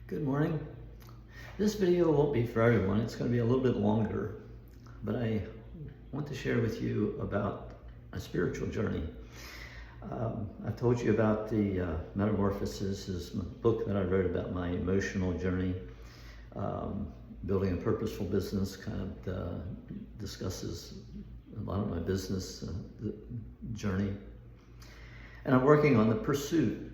Good morning. This video won't be for everyone. It's going to be a little bit longer, but I want to share with you about a spiritual journey. I've told you about the Metamorphosis, is a book that I wrote about my emotional journey. Building a Purposeful Business kind of discusses a lot of my business journey. And I'm working on the pursuit,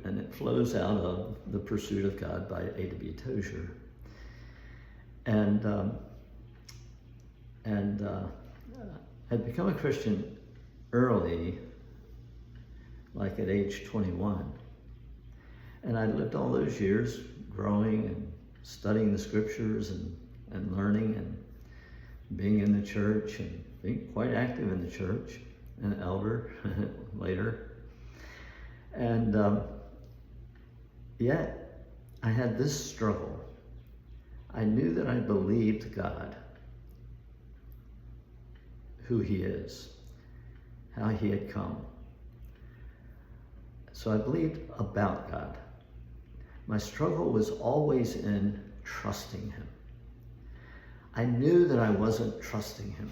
and it flows out of The Pursuit of God by A.W. Tozer. And I'd become a Christian early, like at age 21. And I lived all those years growing and studying the scriptures and learning and being in the church and being quite active in the church, an elder later. And yet I had this struggle. I knew that I believed God, who He is, how He had come. So I believed about God. My struggle was always in trusting Him. I knew that I wasn't trusting Him.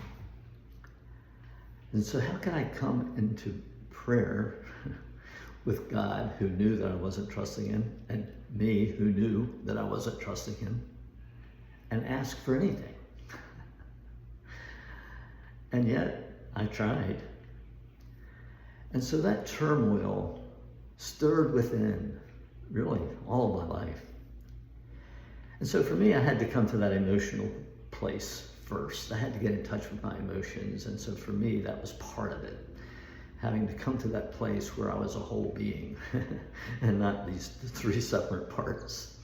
And so how can I come into prayer with God, who knew that I wasn't trusting Him, and me, who knew that I wasn't trusting Him, and ask for anything? And yet I tried. And so that turmoil stirred within really all of my life. And so for me, I had to come to that emotional place first. I had to get in touch with my emotions. And so for me, that was part of it. Having to come to that place where I was a whole being and not these three separate parts.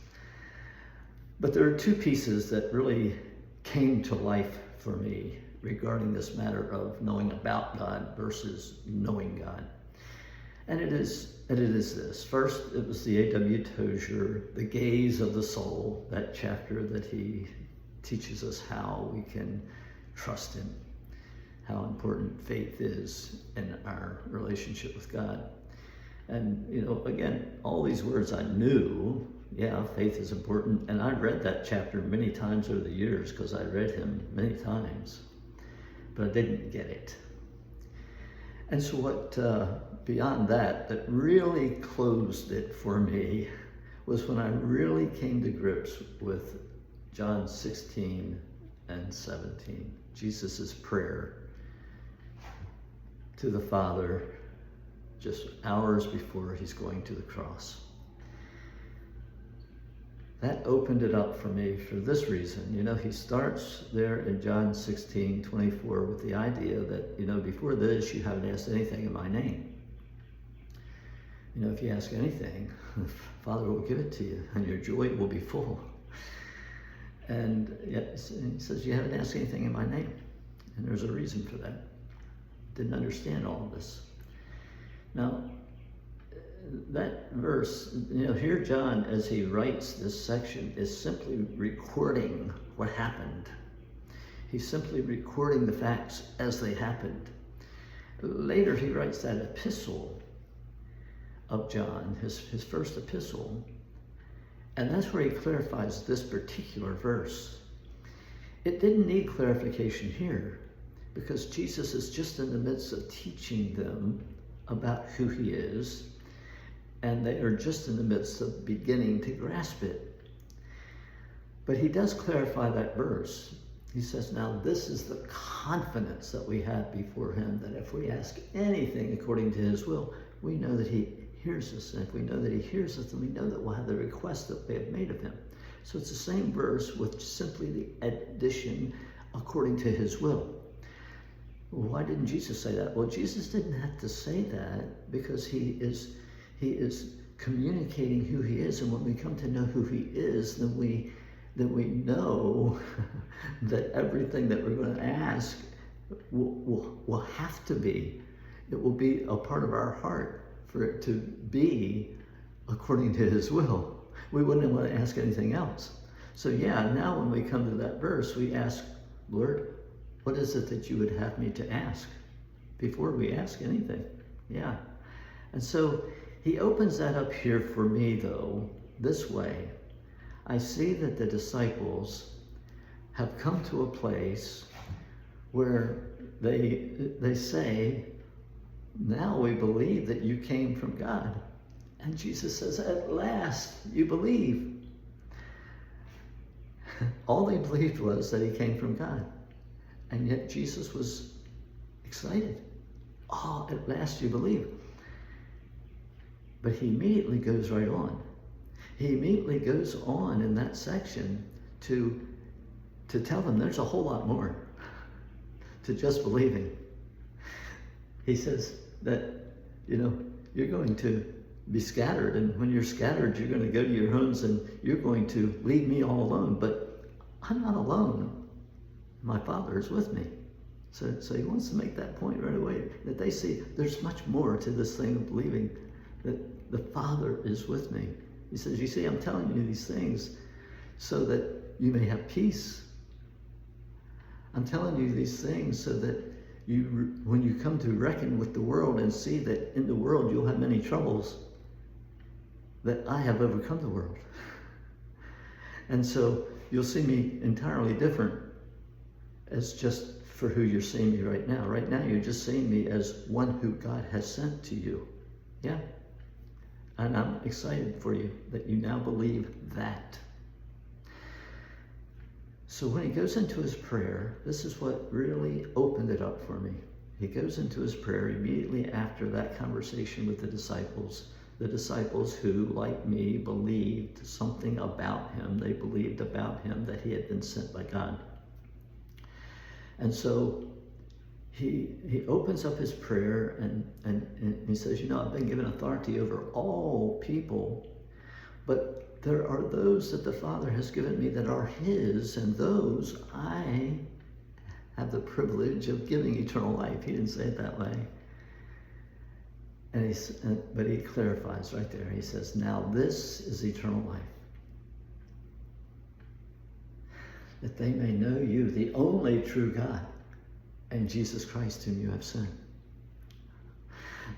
But there are two pieces that really came to life for me regarding this matter of knowing about God versus knowing God. And it is this. First, it was the A.W. Tozer, The Gaze of the Soul, that chapter that he teaches us how we can trust Him, how important faith is in our relationship with God. And, again, all these words I knew, faith is important. And I read that chapter many times over the years because I read him many times, but I didn't get it. And so what, beyond that really closed it for me was when I really came to grips with John 16 and 17, Jesus' prayer to the Father just hours before He's going to the cross. That opened it up for me for this reason. He starts there in John 16:24 with the idea that, before this you haven't asked anything in my name. If you ask anything, the Father will give it to you and your joy will be full. And yet He says, you haven't asked anything in my name. And there's a reason for that. Didn't understand all of this. Now, that verse, here John, as he writes this section, is simply recording what happened. He's simply recording the facts as they happened. Later, he writes that epistle of John, his first epistle, and that's where he clarifies this particular verse. It didn't need clarification here, because Jesus is just in the midst of teaching them about who He is, and they are just in the midst of beginning to grasp it. But he does clarify that verse. He says, now this is the confidence that we have before Him, that if we ask anything according to His will, we know that He hears us. And if we know that He hears us, then we know that we'll have the request that we have made of Him. So it's the same verse with simply the addition according to His will. Why didn't Jesus say that? Well, Jesus didn't have to say that because He is communicating who He is, and when we come to know who He is, then we know that everything that we're going to ask will have to be. It will be a part of our heart for it to be according to His will. We wouldn't want to ask anything else. So now when we come to that verse, we ask, Lord, what is it that you would have me to ask before we ask anything? And so He opens that up here for me, though, this way. I see that the disciples have come to a place where they say, now we believe that you came from God. And Jesus says, at last you believe. All they believed was that he came from God. And yet Jesus was excited. Oh, at last you believe. But he immediately goes right on. He immediately goes on in that section to tell them there's a whole lot more to just believing. He says that, you're going to be scattered, and when you're scattered, you're going to go to your homes and you're going to leave me all alone. But I'm not alone. My Father is with me. So he wants to make that point right away, that they see there's much more to this thing of believing, that the Father is with me. He says, you see, I'm telling you these things so that you may have peace. I'm telling you these things so that when you come to reckon with the world and see that in the world you'll have many troubles, that I have overcome the world. And so you'll see me entirely different as just for who you're seeing me right now. Right now you're just seeing me as one who God has sent to you. Yeah. And I'm excited for you that you now believe that. So when he goes into his prayer, this is what really opened it up for me. He goes into his prayer immediately after that conversation with the disciples who, like me, believed something about him. They believed about him that he had been sent by God. And so he opens up his prayer and he says, I've been given authority over all people, but there are those that the Father has given me that are his, and those I have the privilege of giving eternal life. He didn't say it that way. But he clarifies right there. He says, now this is eternal life, that they may know you, the only true God, and Jesus Christ whom you have sent.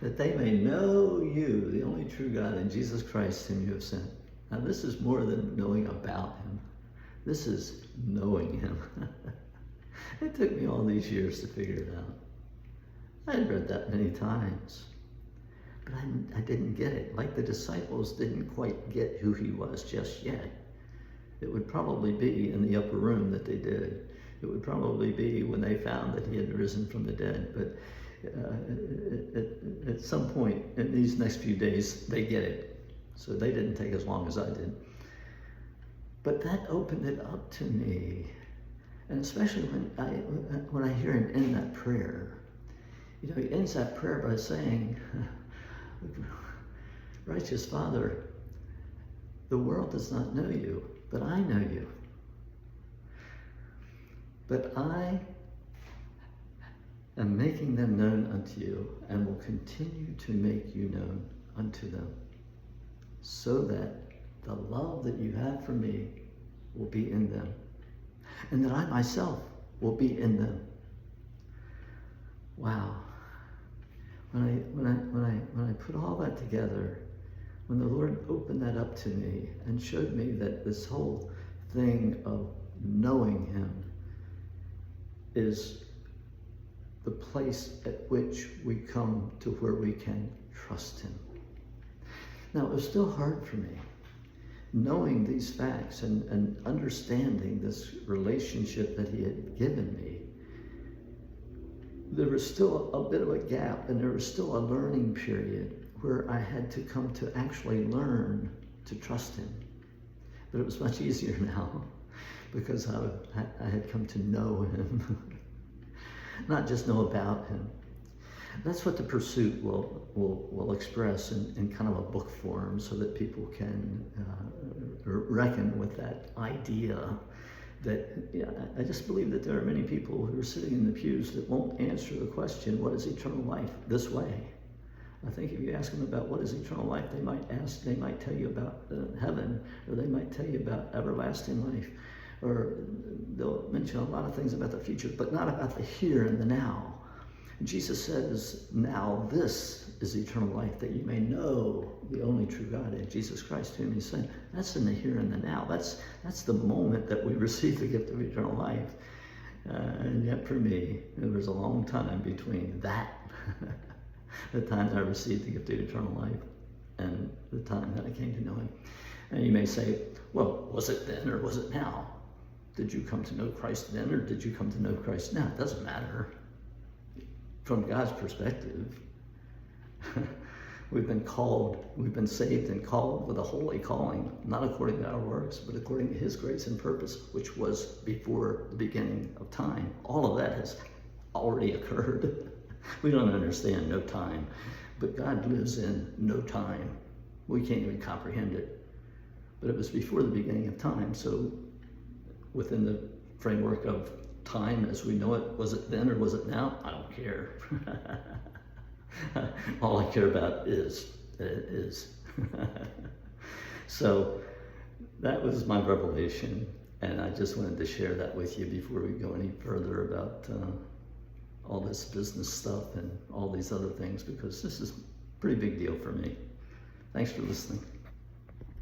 That they may know you, the only true God, and Jesus Christ whom you have sent. Now this is more than knowing about him. This is knowing him. It took me all these years to figure it out. I had read that many times, but I didn't get it. Like the disciples didn't quite get who he was just yet. It would probably be in the upper room that they did. It would probably be when they found that he had risen from the dead. But at some point in these next few days, they get it. So they didn't take as long as I did. But that opened it up to me. And especially when I hear him end that prayer. He ends that prayer by saying, righteous Father, the world does not know you, but I know you. But I am making them known unto you, and will continue to make you known unto them, so that the love that you have for me will be in them, and that I myself will be in them. Wow. When I put all that together, when the Lord opened that up to me and showed me that this whole thing of knowing him is the place at which we come to where we can trust him. Now, it was still hard for me, knowing these facts and understanding this relationship that he had given me. There was still a bit of a gap, and there was still a learning period where I had to come to actually learn to trust him. But it was much easier now because I had come to know him, not just know about him. That's what the pursuit will express in kind of a book form, so that people can reckon with that idea that, I just believe that there are many people who are sitting in the pews that won't answer the question, what is eternal life, this way. I think if you ask them about what is eternal life, they might tell you about heaven, or they might tell you about everlasting life, or they'll mention a lot of things about the future, but not about the here and the now. Jesus says, now this is eternal life, that you may know the only true God and Jesus Christ whom he sent. That's in the here and the now. That's the moment that we receive the gift of eternal life. And yet for me, it was a long time between that, the time that I received the gift of eternal life, and the time that I came to know him. And you may say, well, was it then or was it now? Did you come to know Christ then or did you come to know Christ now? It doesn't matter. From God's perspective, we've been called, we've been saved and called with a holy calling, not according to our works, but according to his grace and purpose, which was before the beginning of time. All of that has already occurred. We don't understand no time, but God lives in no time. We can't even comprehend it. But it was before the beginning of time, so within the framework of time as we know it, was it then or was it now? I don't care. All I care about is that it is. So that was my revelation, and I just wanted to share that with you before we go any further about all this business stuff and all these other things, because this is a pretty big deal for me. Thanks for listening.